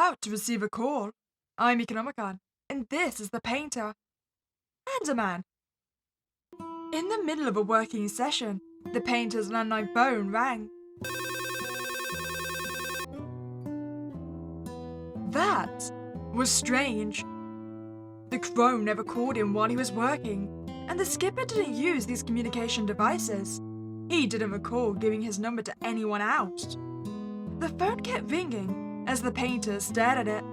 about to receive a call. I'm Meeka Nomicon, and this is the painter. And a man. In the middle of a working session, the painter's landline phone rang. That was strange. The crow never called him while he was working, and the skipper didn't use these communication devices. He didn't recall giving his number to anyone else. The phone kept ringing as the painter stared at it.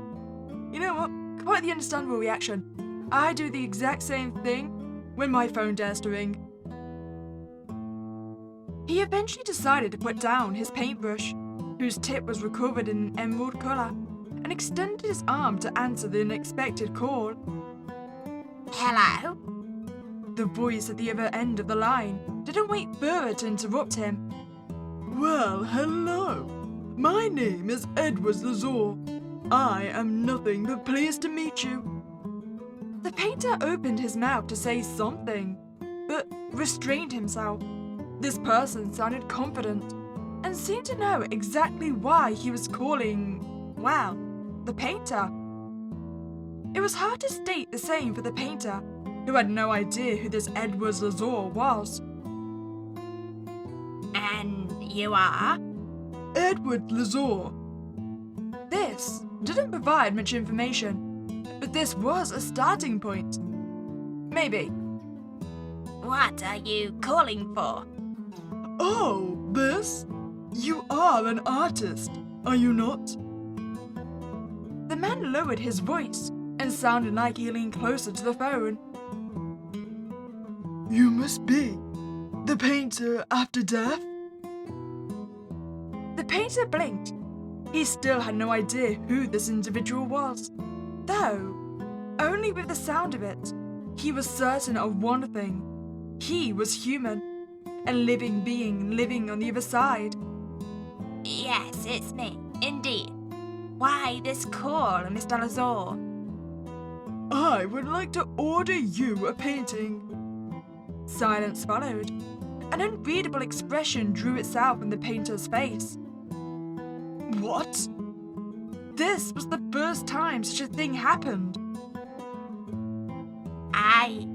You know what? Quite the understandable reaction. I do the exact same thing when my phone dares to ring. He eventually decided to put down his paintbrush, whose tip was recovered in an emerald colour, and extended his arm to answer the unexpected call. Hello? The voice at the other end of the line didn't wait further to interrupt him. Well, hello. My name is Edward Lazar. I am nothing but pleased to meet you. The painter opened his mouth to say something, but restrained himself. This person sounded confident and seemed to know exactly why he was calling, well, the painter. It was hard to state the same for the painter, who had no idea who this Edward Lazar was. And you are? Edward Lazar. This didn't provide much information, but this was a starting point. Maybe. What are you calling for? Oh, this? You are an artist, are you not? The man lowered his voice and sounded like he leaned closer to the phone. You must be the painter after death? The painter blinked. He still had no idea who this individual was, though, only with the sound of it, he was certain of one thing. He was human, a living being living on the other side. Yes, it's me, indeed. Why this call, Mr. Lazar? I would like to order you a painting. Silence followed. An unreadable expression drew itself on the painter's face. What? This was the first time such a thing happened. I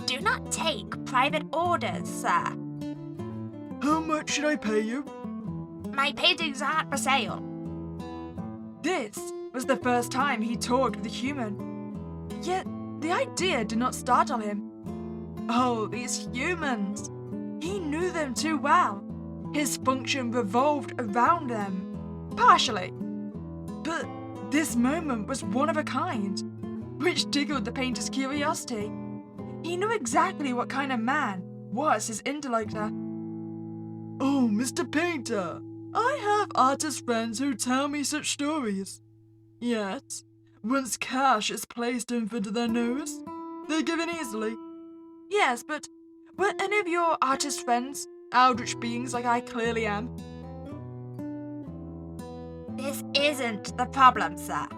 do not take private orders, sir. How much should I pay you? My paintings aren't for sale. This was the first time he talked with a human. Yet, the idea did not startle him. Oh, these humans! He knew them too well. His function revolved around them. Partially. But this moment was one of a kind, which tickled the painter's curiosity. He knew exactly what kind of man was his interlocutor. Oh, Mr. Painter, I have artist friends who tell me such stories. Yet, once cash is placed in front of their nose, they're given easily. Yes, but were any of your artist friends eldritch beings like I clearly am? This isn't the problem, sir.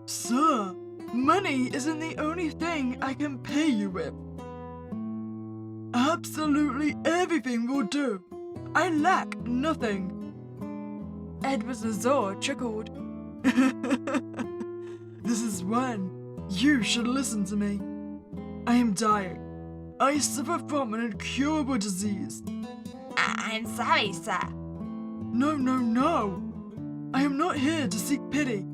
Sir, money isn't the only thing I can pay you with. Absolutely everything will do. I lack nothing. Edward Lazar chuckled. This is when you should listen to me. I am dying. I suffer from an incurable disease. I'm sorry, sir. No. I am not here to seek pity.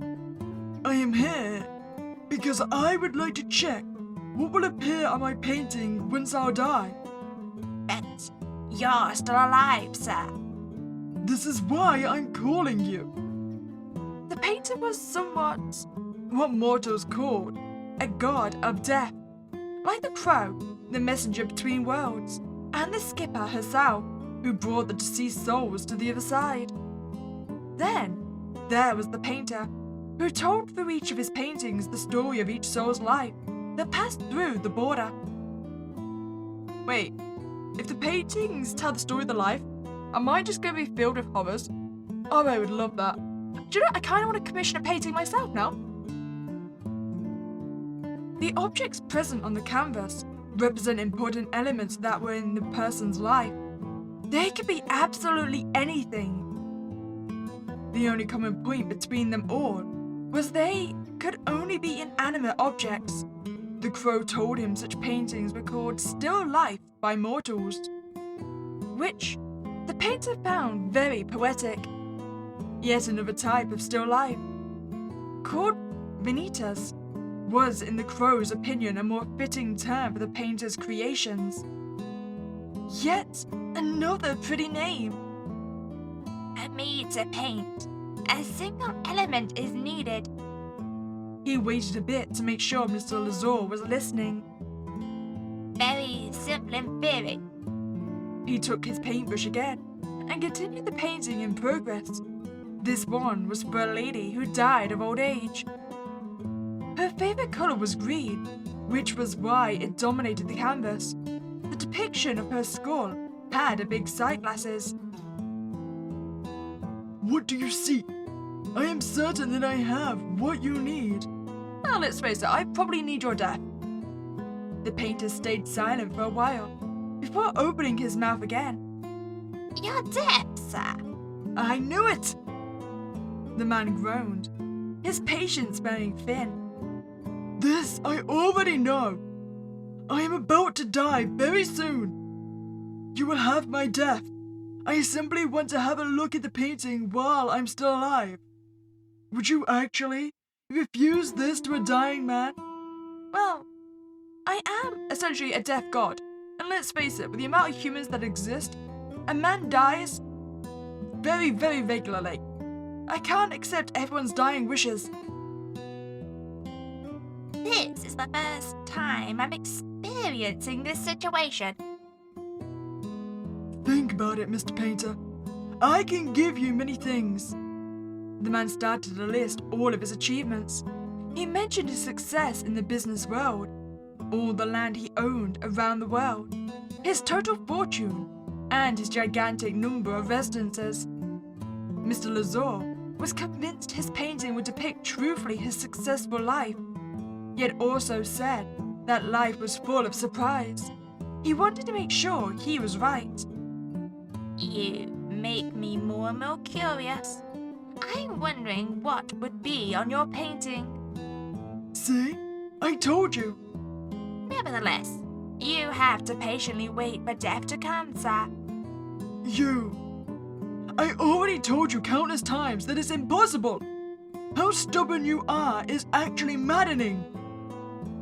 I am here because I would like to check what will appear on my painting once I'll die. But you're still alive, sir. This is why I'm calling you. The painter was somewhat what mortals called a god of death. Like the crow, the messenger between worlds, and the skipper herself, who brought the deceased souls to the other side. Then, there was the painter, who told through each of his paintings the story of each soul's life that passed through the border. Wait, if the paintings tell the story of the life, am I just going to be filled with horrors? Oh, I would love that. Do you know, I kind of want to commission a painting myself now. The objects present on the canvas represent important elements that were in the person's life. They could be absolutely anything. The only common point between them all was they could only be inanimate objects. The crow told him such paintings were called still life by mortals, which the painter found very poetic. Yet another type of still life, called vanitas, was in the crow's opinion a more fitting term for the painter's creations. Yet another pretty name. For me to paint, a single element is needed. He waited a bit to make sure Mr. Lazar was listening. Very simple in theory. He took his paintbrush again and continued the painting in progress. This one was for a lady who died of old age. Her favorite color was green, which was why it dominated the canvas. The depiction of her skull had a big sight glasses. What do you see? I am certain that I have what you need. Now let's face it, I probably need your death. The painter stayed silent for a while, before opening his mouth again. You're deaf, sir. I knew it! The man groaned, his patience wearing thin. This I already know. I am about to die very soon. You will have my death. I simply want to have a look at the painting while I'm still alive. Would you actually refuse this to a dying man? Well, I am essentially a deaf god. And let's face it, with the amount of humans that exist, a man dies very, very regularly. I can't accept everyone's dying wishes. This is the first time I'm experiencing this situation. Think about it, Mr. Painter. I can give you many things. The man started to list all of his achievements. He mentioned his success in the business world, all the land he owned around the world, his total fortune, and his gigantic number of residences. Mr. Lazar was convinced his painting would depict truthfully his successful life, yet also said that life was full of surprise. He wanted to make sure he was right. You make me more and more curious. I'm wondering what would be on your painting. See? I told you. Nevertheless, you have to patiently wait for death to come, sir. You. I already told you countless times that it's impossible. How stubborn you are is actually maddening.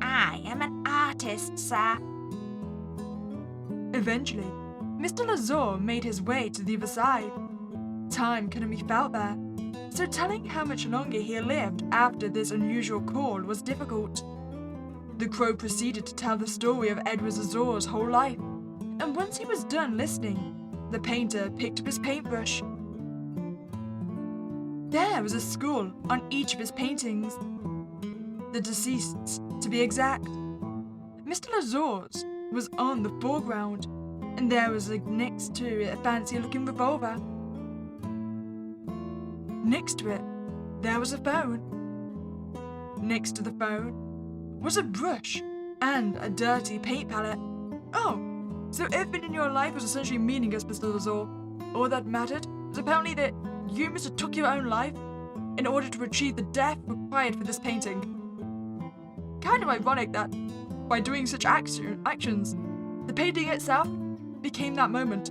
I am an artist, sir. Eventually, Mr. Lazar made his way to the other side. Time couldn't be felt there, so telling how much longer he lived after this unusual call was difficult. The crow proceeded to tell the story of Edward Lazar's whole life, and once he was done listening, the painter picked up his paintbrush. There was a skull on each of his paintings. The deceased's, to be exact. Mr. Lazar's was on the foreground, and there was next to it a fancy-looking revolver. Next to it, there was a phone. Next to the phone was a brush and a dirty paint palette. Oh, so everything in your life was essentially meaningless, Mr. Lazar. All that mattered was apparently that you mistook your own life in order to achieve the death required for this painting. Kind of ironic that, by doing such actions, the painting itself became that moment.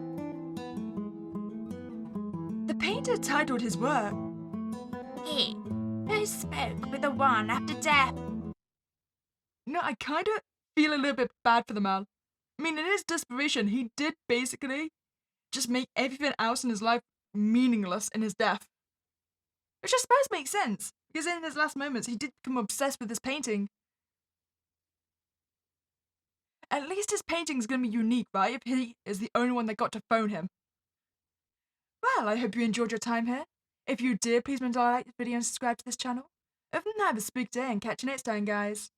The painter titled his work, He who spoke with the one after death. I kind of feel a little bit bad for the man. I mean, in his desperation, he did basically just make everything else in his life meaningless in his death. Which I suppose makes sense, because in his last moments, he did become obsessed with this painting. At least his painting's gonna be unique, right? If he is the only one that got to phone him. Well, I hope you enjoyed your time here. If you did, please remember to like this video and subscribe to this channel. Other than that, have a spooky day and catch you next time, guys.